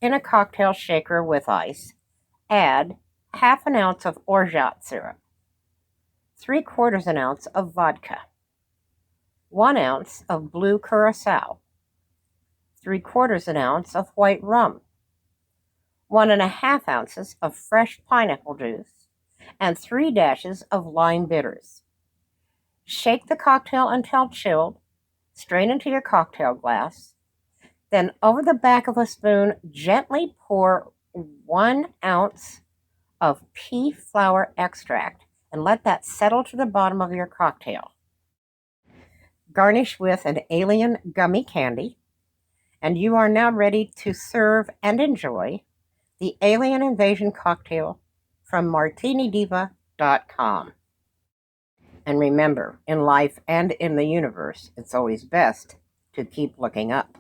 in a cocktail shaker with ice. Add half an ounce of orgeat syrup, 3/4 ounce of vodka, 1 ounce of blue Curacao, 3/4 ounce of white rum, 1½ ounces of fresh pineapple juice, and 3 dashes of lime bitters. Shake the cocktail until chilled. Strain into your cocktail glass. Then over the back of a spoon, gently pour 1 ounce of pea flower extract and let that settle to the bottom of your cocktail. Garnish with an ALIEN gummy candy, and you are now ready to serve and enjoy the Alien Invasion cocktail from MartiniDiva.com. And remember, in life and in the universe, it's always best to keep looking up.